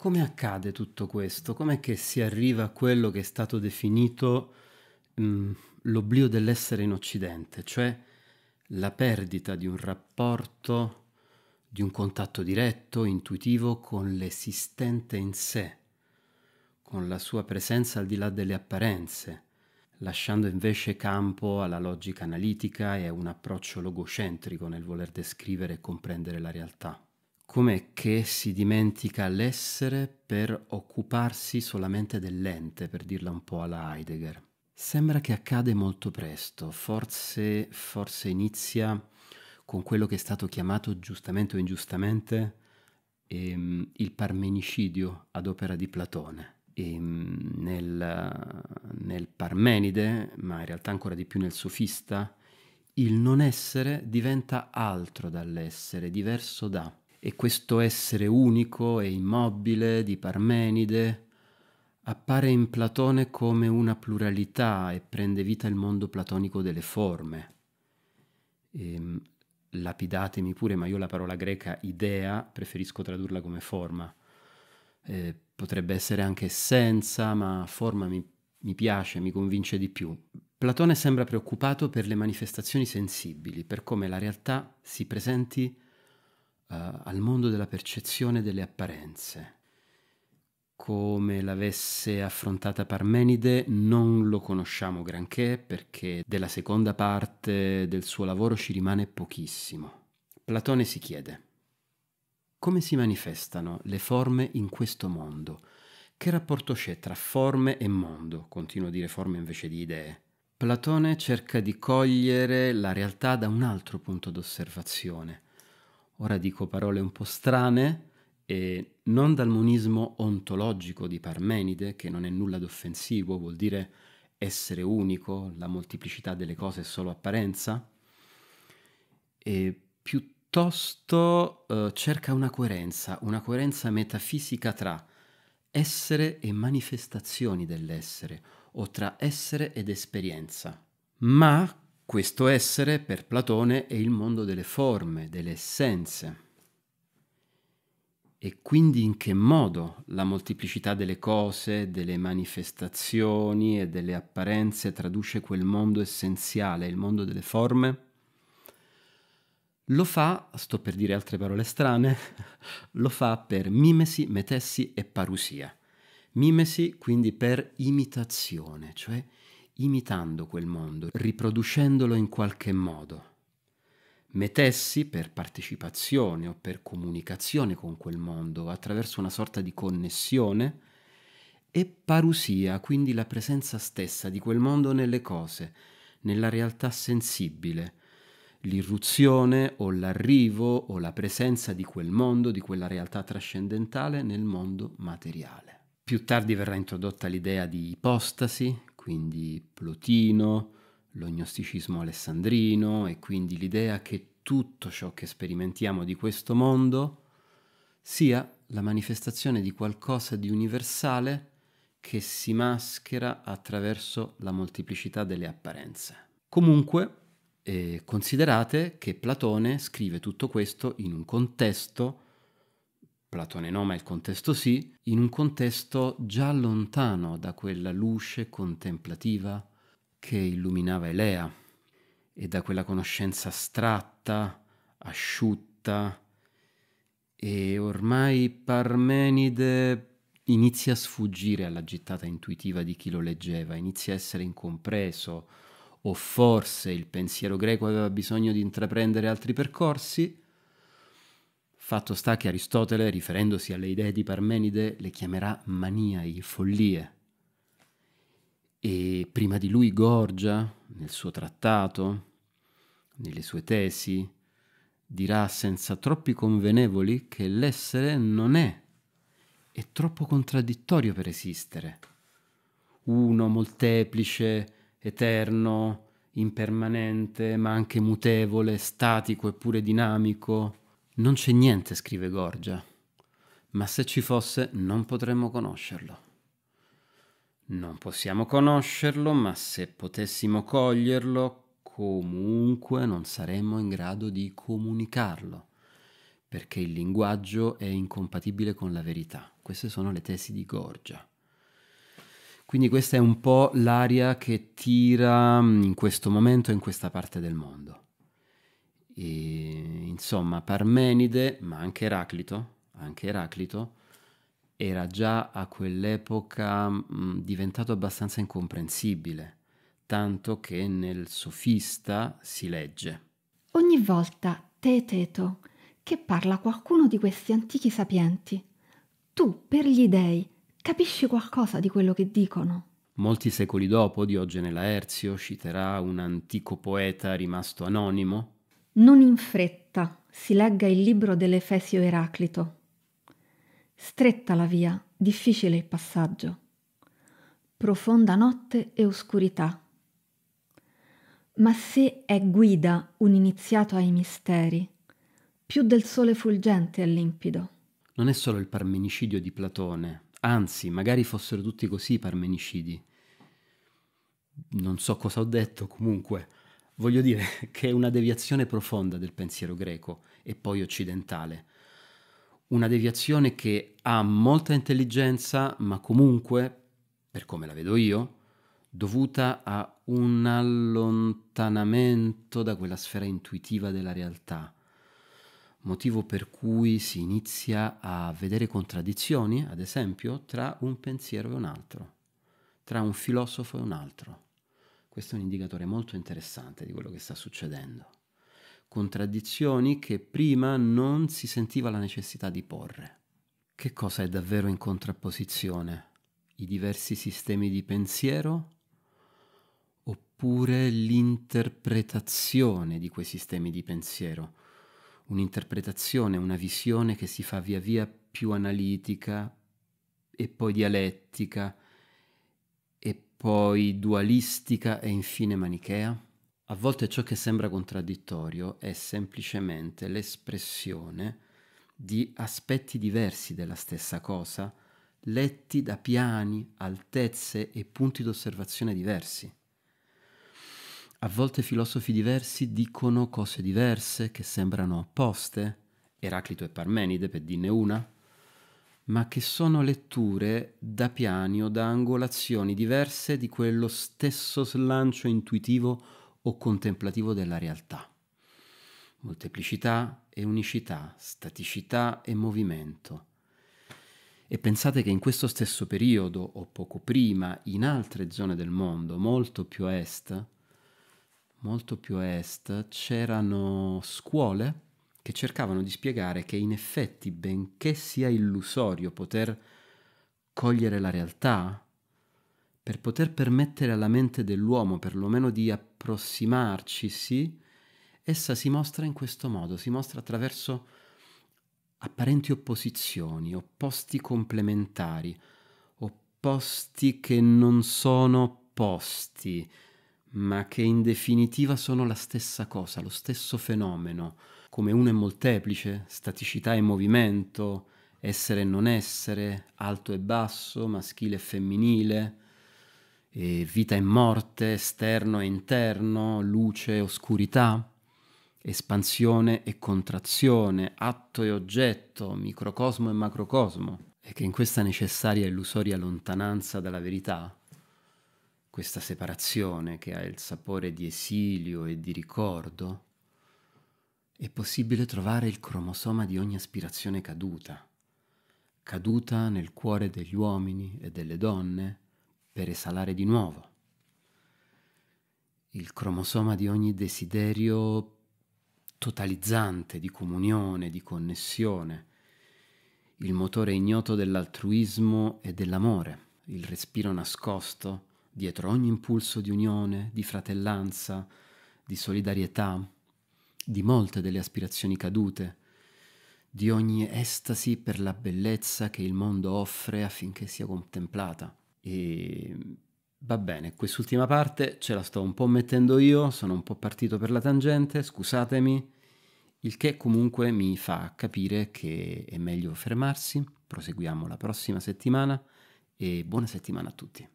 Come accade tutto questo? Com'è che si arriva a quello che è stato definito, l'oblio dell'essere in Occidente, cioè la perdita di un rapporto, di un contatto diretto, intuitivo con l'esistente in sé, con la sua presenza al di là delle apparenze, lasciando invece campo alla logica analitica e a un approccio logocentrico nel voler descrivere e comprendere la realtà. Com'è che si dimentica l'essere per occuparsi solamente dell'ente, per dirla un po' alla Heidegger? Sembra che accade molto presto, forse inizia con quello che è stato chiamato giustamente o ingiustamente il parmenicidio ad opera di Platone. Nel Parmenide, ma in realtà ancora di più nel Sofista, il non essere diventa altro dall'essere, diverso da. E questo essere unico e immobile di Parmenide appare in Platone come una pluralità e prende vita il mondo platonico delle forme. Lapidatemi pure, ma io la parola greca idea preferisco tradurla come forma. Potrebbe essere anche essenza, ma forma mi piace, mi convince di più. Platone sembra preoccupato per le manifestazioni sensibili, per come la realtà si presenti al mondo della percezione delle apparenze. Come l'avesse affrontata Parmenide non lo conosciamo granché, perché della seconda parte del suo lavoro ci rimane pochissimo. Platone si chiede: come si manifestano le forme in questo mondo? Che rapporto c'è tra forme e mondo? Continuo a dire forme invece di idee. Platone cerca di cogliere la realtà da un altro punto d'osservazione. Ora dico parole un po' strane, e non dal monismo ontologico di Parmenide, che non è nulla d'offensivo, vuol dire essere unico, la moltiplicità delle cose è solo apparenza, e piuttosto cerca una coerenza metafisica tra essere e manifestazioni dell'essere, o tra essere ed esperienza. Ma questo essere per Platone è il mondo delle forme, delle essenze. E quindi in che modo la moltiplicità delle cose, delle manifestazioni e delle apparenze traduce quel mondo essenziale, il mondo delle forme? Lo fa, sto per dire altre parole strane, lo fa per mimesi, metessi e parusia. Mimesi quindi per imitazione, cioè imitando quel mondo, riproducendolo in qualche modo. Metessi per partecipazione o per comunicazione con quel mondo attraverso una sorta di connessione, e parusia, quindi la presenza stessa di quel mondo nelle cose, nella realtà sensibile, l'irruzione o l'arrivo o la presenza di quel mondo, di quella realtà trascendentale nel mondo materiale. Più tardi verrà introdotta l'idea di ipostasi, quindi Plotino, lo gnosticismo alessandrino, e quindi l'idea che tutto ciò che sperimentiamo di questo mondo sia la manifestazione di qualcosa di universale che si maschera attraverso la molteplicità delle apparenze. Comunque, considerate che Platone scrive tutto questo in un contesto, Platone no, ma il contesto sì, in un contesto già lontano da quella luce contemplativa che illuminava Elea e da quella conoscenza astratta, asciutta, e ormai Parmenide inizia a sfuggire alla gittata intuitiva di chi lo leggeva, inizia a essere incompreso, o forse il pensiero greco aveva bisogno di intraprendere altri percorsi. Fatto sta che Aristotele, riferendosi alle idee di Parmenide, le chiamerà maniai, follie. E prima di lui Gorgia, nel suo trattato, nelle sue tesi, dirà senza troppi convenevoli che l'essere non è troppo contraddittorio per esistere. Uno, molteplice, eterno, impermanente, ma anche mutevole, statico eppure dinamico. Non c'è niente, scrive Gorgia, ma se ci fosse non potremmo conoscerlo. Non possiamo conoscerlo, ma se potessimo coglierlo, comunque non saremmo in grado di comunicarlo, perché il linguaggio è incompatibile con la verità. Queste sono le tesi di Gorgia. Quindi questa è un po' l'aria che tira in questo momento in questa parte del mondo. E, insomma, Parmenide, ma anche Eraclito, era già a quell'epoca diventato abbastanza incomprensibile, tanto che nel Sofista si legge: Ogni volta, Teeteto, che parla qualcuno di questi antichi sapienti, tu, per gli dei, capisci qualcosa di quello che dicono? molti secoli dopo, Diogene Laerzio citerà un antico poeta rimasto anonimo. Non in fretta si legga il libro dell'Efesio Eraclito. Stretta la via, difficile il passaggio. Profonda notte e oscurità. Ma se è guida un iniziato ai misteri, più del sole fulgente è limpido. Non è solo il parmenicidio di Platone, anzi, magari fossero tutti così i parmenicidi. Non so cosa ho detto, comunque voglio dire che è una deviazione profonda del pensiero greco e poi occidentale. Una deviazione che ha molta intelligenza, ma comunque, per come la vedo io, dovuta a un allontanamento da quella sfera intuitiva della realtà, motivo per cui si inizia a vedere contraddizioni, ad esempio, tra un pensiero e un altro, tra un filosofo e un altro. Questo è un indicatore molto interessante di quello che sta succedendo. Contraddizioni che prima non si sentiva la necessità di porre. Che cosa è davvero in contrapposizione? I diversi sistemi di pensiero oppure l'interpretazione di quei sistemi di pensiero? Un'interpretazione, una visione che si fa via via più analitica e poi dialettica e poi dualistica e infine manichea? A volte ciò che sembra contraddittorio è semplicemente l'espressione di aspetti diversi della stessa cosa, letti da piani, altezze e punti d'osservazione diversi. A volte filosofi diversi dicono cose diverse che sembrano opposte, Eraclito e Parmenide per dirne una, ma che sono letture da piani o da angolazioni diverse di quello stesso slancio intuitivo o contemplativo della realtà. Molteplicità e unicità, staticità e movimento. E pensate che in questo stesso periodo, o poco prima, in altre zone del mondo, molto più a est, c'erano scuole che cercavano di spiegare che in effetti, benché sia illusorio poter cogliere la realtà, per poter permettere alla mente dell'uomo perlomeno di approssimarci, sì, essa si mostra in questo modo, si mostra attraverso apparenti opposizioni, opposti complementari, opposti che non sono opposti, ma che in definitiva sono la stessa cosa, lo stesso fenomeno, come uno è molteplice, staticità e movimento, essere e non essere, alto e basso, maschile e femminile, e vita e morte, esterno e interno, luce e oscurità, espansione e contrazione, atto e oggetto, microcosmo e macrocosmo, e che in questa necessaria e illusoria lontananza dalla verità, questa separazione che ha il sapore di esilio e di ricordo, è possibile trovare il cromosoma di ogni aspirazione caduta, caduta nel cuore degli uomini e delle donne per esalare di nuovo, il cromosoma di ogni desiderio totalizzante di comunione, di connessione, il motore ignoto dell'altruismo e dell'amore, il respiro nascosto dietro ogni impulso di unione, di fratellanza, di solidarietà, di molte delle aspirazioni cadute, di ogni estasi per la bellezza che il mondo offre affinché sia contemplata. E va bene, quest'ultima parte ce la sto un po' mettendo io, sono un po' partito per la tangente, scusatemi, il che comunque mi fa capire che è meglio fermarsi. Proseguiamo la prossima settimana e buona settimana a tutti.